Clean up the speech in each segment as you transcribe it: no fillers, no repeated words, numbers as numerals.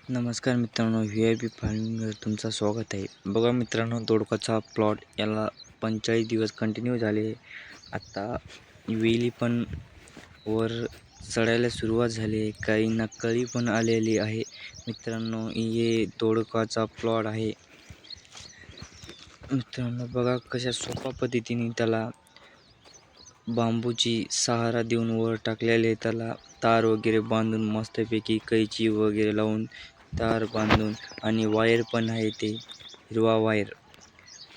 नमस्कार मित्रांनो, VIP फार्मिंगवर तुमचं स्वागत आहे. बघा मित्रांनो, दोडकाचा प्लॉट याला 45 दिवस कंटिन्यू झाले. आता वेली पण वर चढायला सुरुवात झाली आहे. काहींना कळी पण आलेली आहे. मित्रांनो, हे दोडकाचा प्लॉट आहे. मित्रांनो बघा कशा सोप्या पद्धतीने त्याला बांबूची सहारा देऊन वर टाकलेले, त्याला तार वगैरे बांधून मस्तपैकी कैची वगैरे लावून तार बांधून आणि वायर पण आहे, ते हिरवा वायर.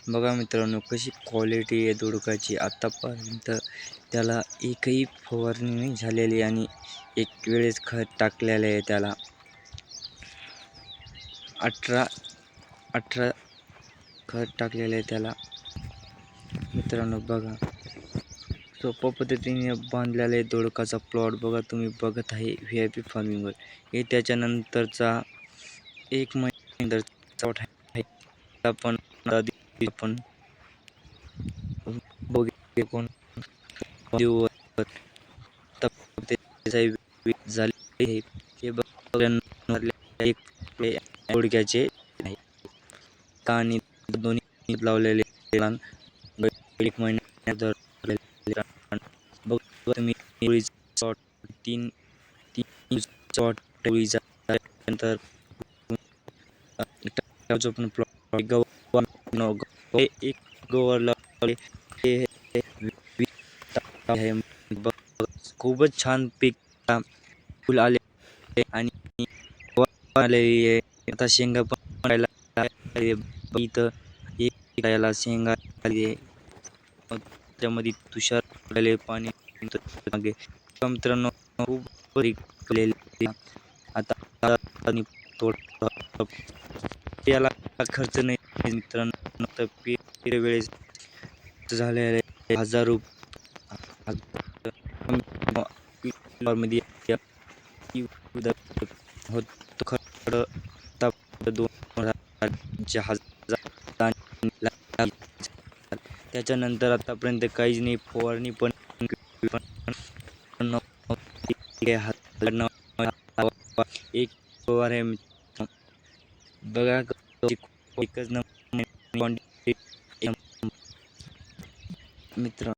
बघा मित्रांनो कशी क्वालिटी आहे दोडकाची. आतापर्यंत त्याला एकही फवारणी नाही झालेली आणि एक वेळेस खत टाकलेलं आहे. त्याला 18 खत टाकलेलं आहे त्याला. मित्रांनो बघा सोप्या पद्धतीने बांधलेला आहे दोडकाचा प्लॉट. बघा तुम्ही बघत आहे VIP फार्मिंगवर. हे त्याच्यानंतरचा 1 महिन्यानंतरचा प्लॉट आहे. आपण आपण बघितले कोण देऊ झाले आहे. हे बघण्यात एक दोडक्याचे आहे आणि दोन्ही लावलेले रान 1 महिन्यानंतर बघ तुम्ही शॉट 3 शॉट नंतर जो पण प्लॉट गव्हाण एक गव्हाण लावले हे आहे. खूपच छान पीक फुल आले आणि आलेली आहे. आता शेंगा पण इथं एक याला शेंगा आली आहे. त्यामध्ये तुषार पडलेले पाणी मागे. मित्रांनो खूप आता याला खर्च नाही मित्रांनो. तर पेर वेळेस झालेले 1000 मध्ये होत खर्च 2000 त्याच्यानंतर आतापर्यंत काहीच नाही. फवारणी पण एक फवार आहे बघा. एकच मित्र